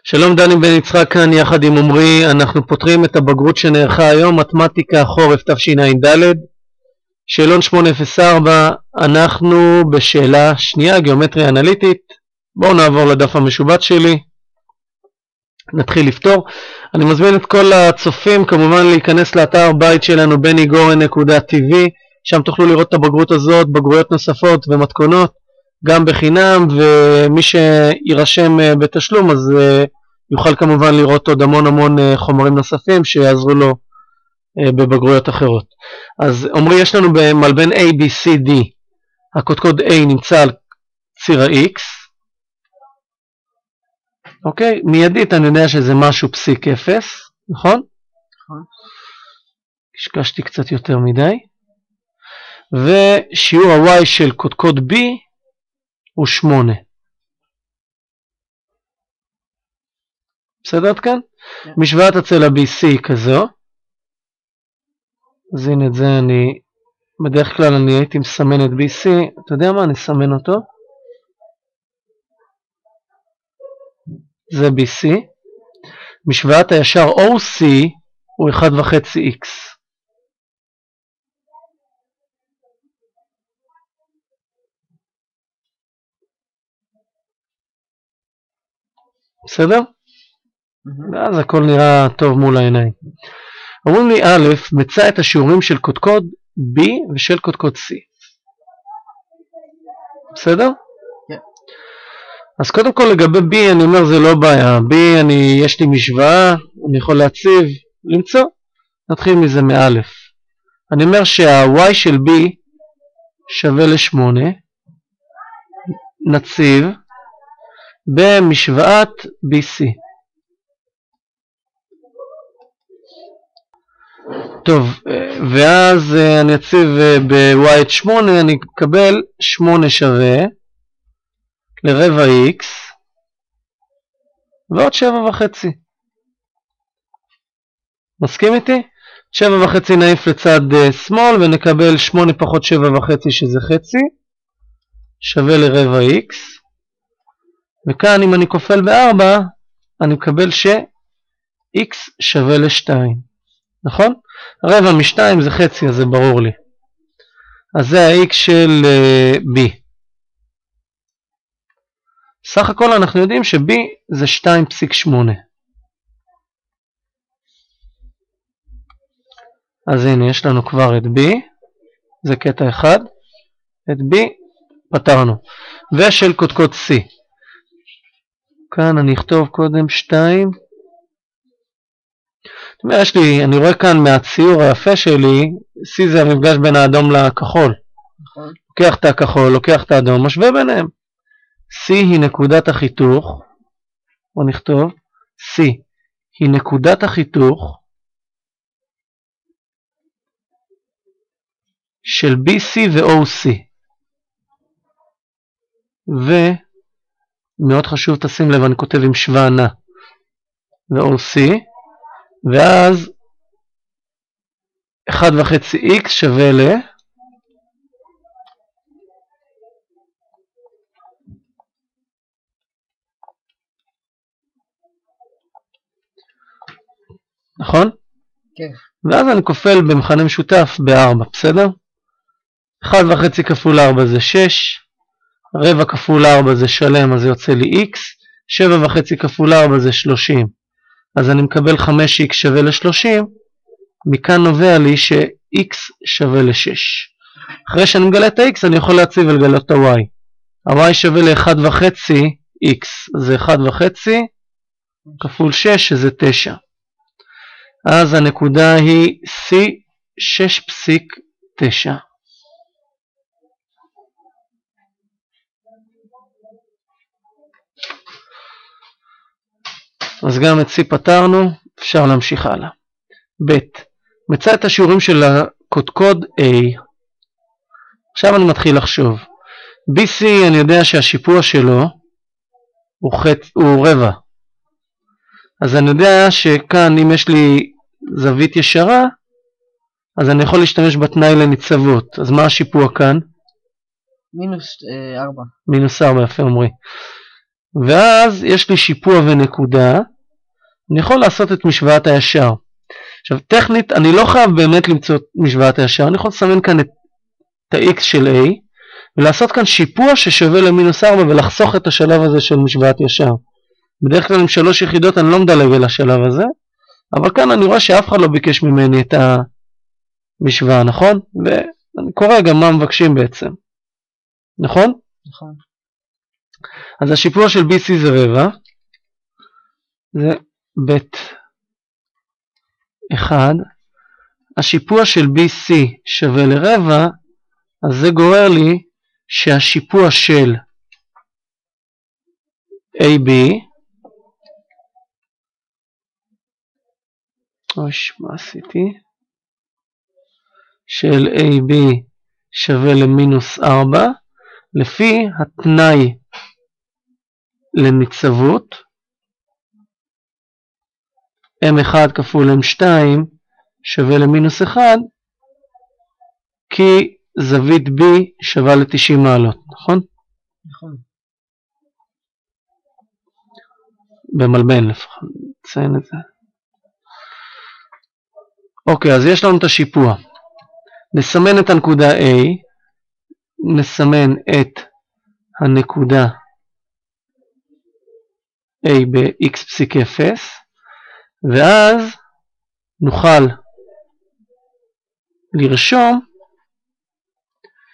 שלום, דני בן יצחק כאן יחד עם עומרי. אנחנו פותרים את הבגרות שנערכה היום, מתמטיקה חורף תשע"ד, שאלון 804. אנחנו בשאלה שנייה, גיאומטריה אנליטית. בואו נעבור לדף המשובץ שלי, נתחיל לפתור. אני מזמין את כל הצופים כמובן להיכנס לאתר בית שלנו benigorן.tv, שם תוכלו לראות את הבגרות הזאת, בגרויות נוספות ומתכונות גם בחינם, ומי שירשם בתשלום אז יוכל כמובן לראות עוד המון חומרים נוספים שיעזרו לו בבגרויות אחרות. אז עומרי, יש לנו במלבן A, B, C, D, הקודקוד A נמצא על ציר ה-X, אוקיי? מיידית אני יודע שזה משהו פסיק 0, נכון? נכון. השקשתי קצת יותר מדי. ושיעור ה-Y של קודקוד B הוא 8. בסדר עד כאן? Yeah. משוואת הצלע BC היא כזו. אז הנה את זה בדרך כלל אני הייתי מסמן את BC, אתה יודע מה? אני אסמן אותו. זה BC. משוואת הישר OC הוא 1.5x. בסדר? ואז הכל נראה טוב מול העיניים. אומרים לי א', מצא את השיעורים של קודקוד B ושל קודקוד C. בסדר? כן. אז קודם כל לגבי B אני אומר זה לא בעיה. B יש לי משוואה, אני יכול להציב, למצוא. נתחיל מזה מא'. אני אומר שה-Y של B שווה ל8. נציב במשוואת BC. טוב, ואז אני אציב ב-Y את 8, אני אקבל 8 שווה לרבע X ועוד 7.5. מסכים איתי? 7.5 נעיף לצד שמאל ונקבל 8 פחות 7.5 שזה חצי, שווה לרבע X. וכאן אם אני כופל ב4 אני מקבל ש-X שווה ל2. נכון? רבע מ2 זה חצי, אז זה ברור לי. אז זה ה-X של B. סך הכל אנחנו יודעים ש-B זה 2.8. אז הנה יש לנו כבר את B, זה קטע אחד. את B פתרנו. ושל קודקוד C. כאן אני אכתוב קודם 2. אני רואה כאן מהציור היפה שלי, C זה המפגש בין האדום לכחול. נכון. לוקח את הכחול, לוקח את האדום, משווה ביניהם. C היא נקודת החיתוך, בוא נכתוב, C היא נקודת החיתוך של BC ו-OC. ומאוד חשוב תשים לב, אני כותב עם שווה נע ו-OC, ואז 1.5x שווה ל נכון? כן. ואז אני כופל במכנה משותף ב4, בסדר? 1.5 כפול 4 זה 6, רבע כפול 4 זה שלם, אז זה יוצא לי x, 7.5 כפול 4 זה 30, אז אני מקבל 5x שווה ל30, מכאן נובע לי ש-x שווה ל6. אחרי שאני מגלה את ה-x אני יכול להציב ולגלות את ה-y. ה-y שווה ל1.5x, זה 1.5 כפול 6 שזה 9. אז הנקודה היא C 6.9. אז גם את C פתרנו, אפשר להמשיך הלאה. ב', מצא את השיעורים של הקודקוד A. עכשיו אני מתחיל לחשוב. BC אני יודע שהשיפוע שלו הוא רבע. אז אני יודע שכאן אם יש לי זווית ישרה, אז אני יכול להשתמש בתנאי לניצבות. אז מה השיפוע כאן? מינוס 4. מינוס 4, יפה עומרי. ואז יש לי שיפוע ונקודה, אני יכול לעשות את משוואת הישר. עכשיו טכנית אני לא חייב באמת למצוא את משוואת הישר, אני יכול לסמן כאן את ה-x של a, ולעשות כאן שיפוע ששווה למינוס 4 ולחסוך את השלב הזה של משוואת ישר. בדרך כלל עם 3 יחידות אני לא מדלג על השלב הזה, אבל כאן אני רואה שאף אחד לא ביקש ממני את המשוואה, נכון? ואני קורא גם מה מבקשים בעצם. נכון? נכון. אז השיפוע של BC זה רבע, זה בית 1, השיפוע של BC שווה לרבע, אז זה גורר לי שהשיפוע של AB, מה עשיתי? של AB שווה למינוס 4, לפי התנאי לניצבות, M1 כפול M2 שווה למינוס 1, כי זווית B שווה ל-90 מעלות, נכון? נכון. במלבן לפחות, נציין את זה. אוקיי, אז יש לנו את השיפוע. נסמן את הנקודה A, נסמן את הנקודה A ב-x פסיק 0, ואז נוכל לרשום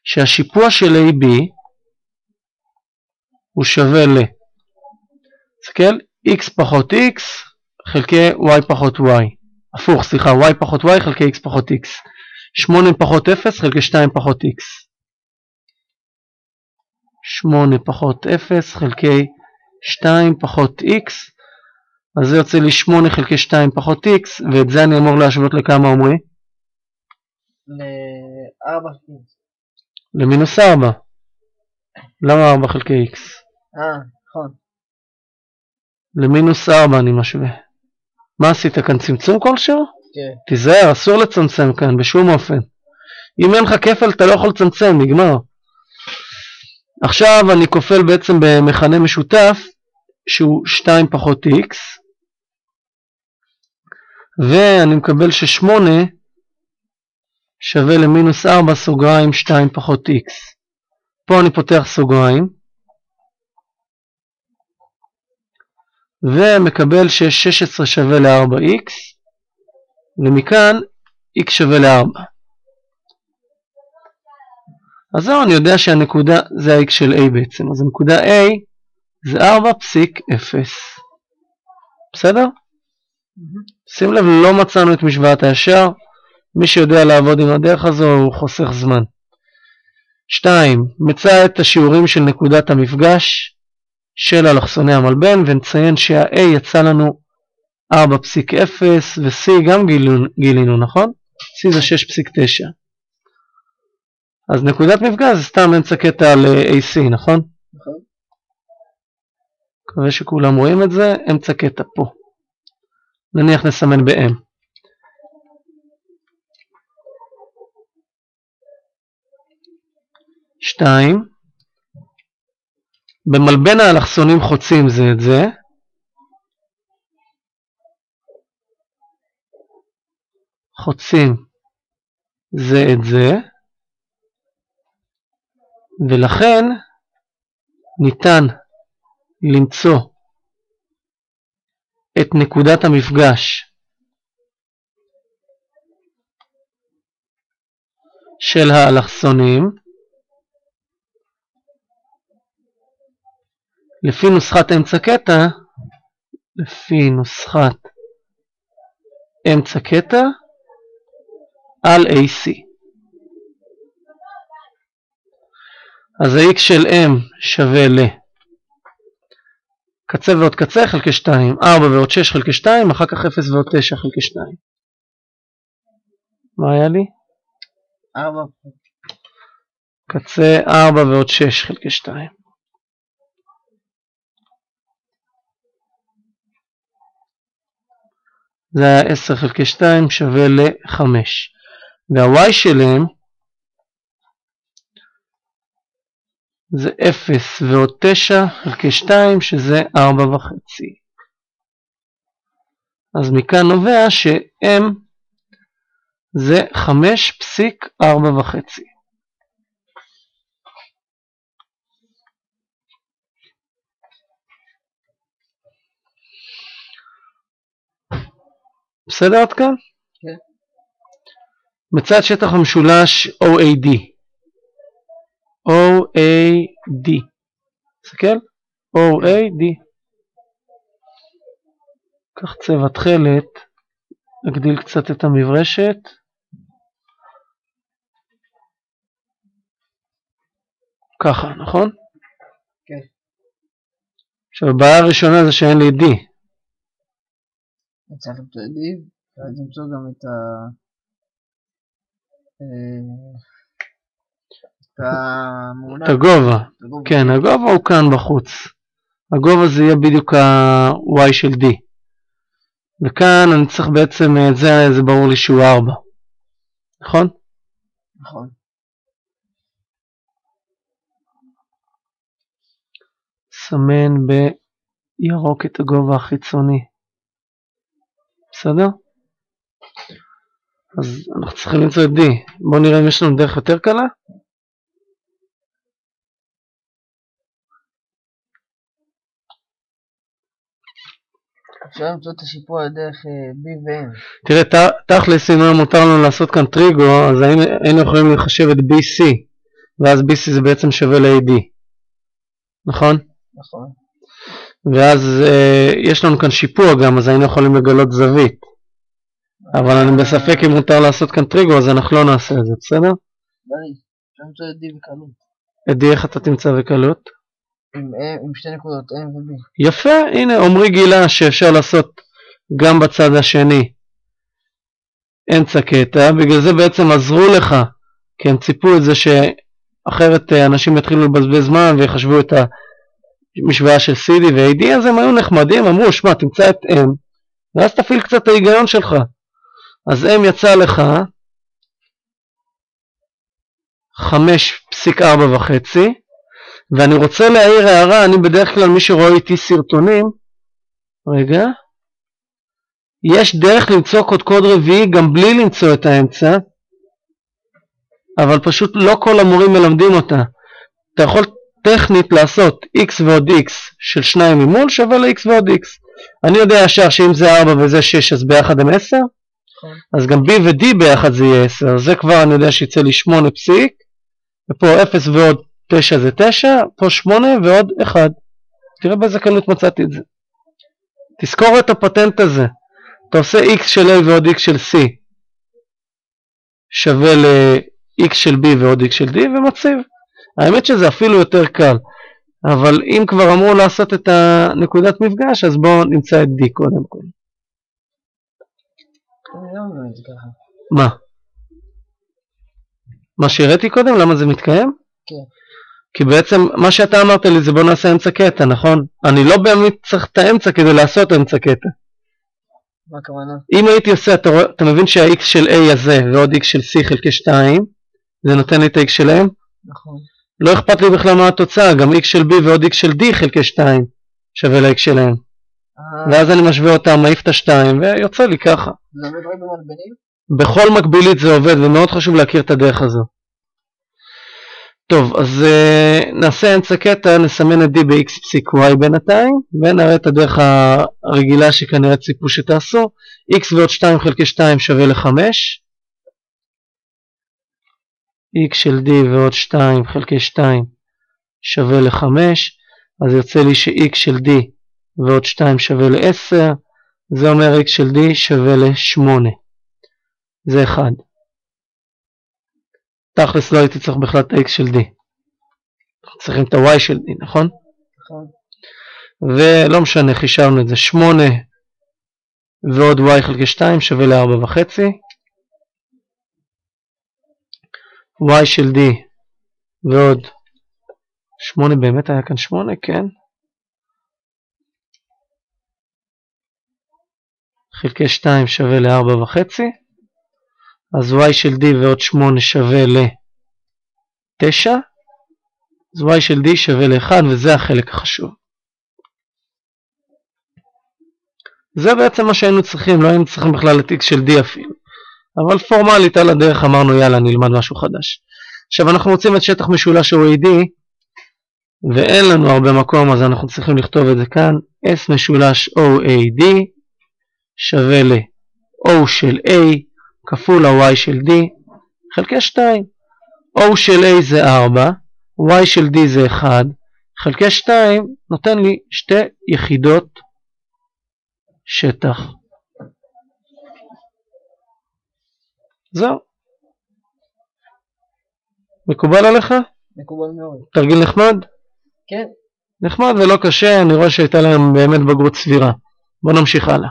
שהשיפוע של AB הוא שווה ל, תסתכל, x פחות x חלקי y פחות y, הפוך, סליחה, y פחות y חלקי x פחות x, 8 פחות 0 חלקי 2 פחות x, 8 פחות 0 חלקי 2 פחות x, אז זה יוצא לי 8 חלקי 2 פחות x, ואת זה אני אמור להשוות לכמה אומרי? ל-4 x. למינוס 4. למה 4 חלקי x? נכון. למינוס 4 אני משווה. מה עשית כאן? צמצום כלשהו? כן. תיזהר, אסור לצמצם כאן בשום אופן. אם אין לך כפל אתה לא יכול לצמצם, נגמר. עכשיו אני כופל בעצם במכנה משותף שהוא 2 פחות x, ואני מקבל ש8 שווה למינוס 4 סוגריים 2 פחות x. פה אני פותח סוגריים, ומקבל ש16 שווה ל4x, ומכאן x שווה ל4. אז זהו, אני יודע שהנקודה זה ה-x של a בעצם, אז הנקודה a זה 4.0. בסדר? שים לב, לא מצאנו את משוואת הישר, מי שיודע לעבוד עם הדרך הזו הוא חוסך זמן. 2. מצא את השיעורים של נקודת המפגש של אלכסוני המלבן, ונציין שה-a יצא לנו 4.0 ו-c גם גילינו, נכון? c זה 6.9. אז נקודת מפגש זה סתם אמצע קטע על AC, נכון? נכון. מקווה שכולם רואים את זה, אמצע קטע פה. נניח נסמן ב-M. 2. במלבן האלכסונים חוצים זה את זה. חוצים זה את זה. ולכן ניתן למצוא את נקודת המפגש של האלכסונים לפי נוסחת אמצע קטע, על AC. אז ה-x של m שווה ל קצה ועוד קצה חלקי 2, 4 ועוד 6 חלקי 2, אחר כך 0 ועוד 9 חלקי 2. מה היה לי? 4. קצה 4 ועוד 6 חלקי 2. זה היה 10 חלקי 2 שווה ל-5. וה-y שלהם זה 0 ועוד 9 חלקי 2 שזה 4.5. אז מכאן נובע ש-M זה 5.4.5. בסדר עד כאן? כן. מצד שטח המשולש OAD. OAD. תסתכל? OAD. קח צבע תכלת, נגדיל קצת את המברשת. ככה, נכון? כן. עכשיו הבעיה הראשונה זה שאין לי D. צריך למצוא D, ואז למצוא גם את המונח. את הגובה. כן, הגובה הוא כאן בחוץ. הגובה זה יהיה בדיוק ה-Y של D. וכאן אני צריך בעצם, זה ברור לי שהוא 4. נכון? נכון. סמן בירוק את הגובה החיצוני. בסדר? אז אנחנו צריכים למצוא את D. בואו נראה אם יש לנו דרך יותר קלה. אפשר למצוא את השיפוע דרך B ו-M. תראה, תכלס אם היה מותר לנו לעשות כאן טריגו, אז היינו יכולים לחשב את BC, ואז BC זה בעצם שווה ל-AD. נכון? נכון. ואז יש לנו כאן שיפוע גם, אז היינו יכולים לגלות זווית. אבל אני בספק אם מותר לעשות כאן טריגו, אז אנחנו לא נעשה את זה, בסדר? דרי, אפשר למצוא את D בקלות. את D איך אתה תמצא בקלות? עם שתי נקודות, M ו-B. יפה, הנה, עומרי גילה שאפשר לעשות גם בצד השני אמצע קטע, בגלל זה בעצם עזרו לך, כי הם ציפו את זה שאחרת אנשים יתחילו לבזבז זמן ויחשבו את המשוואה של CD ו-AD, אז הם היו נחמדים, אמרו, שמע, תמצא את M, ואז תפעיל קצת את ההיגיון שלך. אז M יצא לך 5.4.5, ואני רוצה להעיר הערה, אני בדרך כלל מי שרואה איתי סרטונים, רגע, יש דרך למצוא קודקוד רביעי גם בלי למצוא את האמצע, אבל פשוט לא כל המורים מלמדים אותה. אתה יכול טכנית לעשות x ועוד x של 2 ממול שווה ל-x ועוד x. אני יודע ישר שאם זה 4 וזה 6 אז ביחד הם 10, אז גם b ו-d ביחד זה יהיה 10, אז זה כבר אני יודע שיצא לי 8 פסיק, ופה 0 ועוד 9 זה 9, פה 8 ועוד 1. תראה באיזה קלות מצאתי את זה. תזכור את הפטנט הזה. אתה עושה x של a ועוד x של c שווה ל-x של b ועוד x של d ומציב. האמת שזה אפילו יותר קל, אבל אם כבר אמרו לעשות את הנקודת מפגש, אז בואו נמצא את d קודם כל. מה? מה שהראיתי קודם? למה זה מתקיים? כן. כי בעצם מה שאתה אמרת לי זה בוא נעשה אמצע קטע, נכון? אני לא באמת צריך את האמצע כדי לעשות אמצע קטע. מה הכוונה? אם הייתי עושה, אתה מבין שה-x של a הזה ועוד x של c חלקי 2, זה נותן לי את ה-x שלהם? נכון. לא אכפת לי בכלל מה התוצאה, גם x של b ועוד x של d חלקי 2 שווה ל-x שלהם. ואז אני משווה אותם, מעיף את ה-2 ויוצא לי ככה. זה עובד רק במקבילים? בכל מקבילית זה עובד ומאוד חשוב להכיר את הדרך הזו. טוב, אז נעשה אמצע קטע, נסמן את d ב-x פסיק y בינתיים, ונראה את הדרך הרגילה שכנראה ציפו שתעשו. x ועוד 2 חלקי 2 שווה ל-5. x של d ועוד 2 חלקי 2 שווה ל-5. אז יוצא לי ש-x של d ועוד 2 שווה ל-10. זה אומר x של d שווה ל-8. זה 1. תכלס לא הייתי צריך בכלל את ה-x של d. צריכים את ה-y של d, נכון? נכון. ולא משנה, חישבנו את זה. 8 ועוד y חלקי 2 שווה ל-4.5. y של d ועוד 8, באמת היה כאן 8, כן. חלקי 2 שווה ל-4.5. אז y של d ועוד 8 שווה ל-9. אז y של d שווה ל-1, וזה החלק החשוב. זה בעצם מה שהיינו צריכים, לא היינו צריכים בכלל את x של d אפילו. אבל פורמלית על הדרך אמרנו יאללה נלמד משהו חדש. עכשיו אנחנו רוצים את שטח משולש OAD, ואין לנו הרבה מקום, אז אנחנו צריכים לכתוב את זה כאן. S משולש OAD שווה ל-O של A כפול ה-Y של D חלקי 2. O של A זה 4, Y של D זה 1, חלקי 2 נותן לי 2 יחידות שטח. זהו. מקובל עליך? מקובל מאוד. תרגיל נחמד? כן. נחמד ולא קשה, אני רואה שהייתה להם באמת בגרות סבירה. בוא נמשיך הלאה.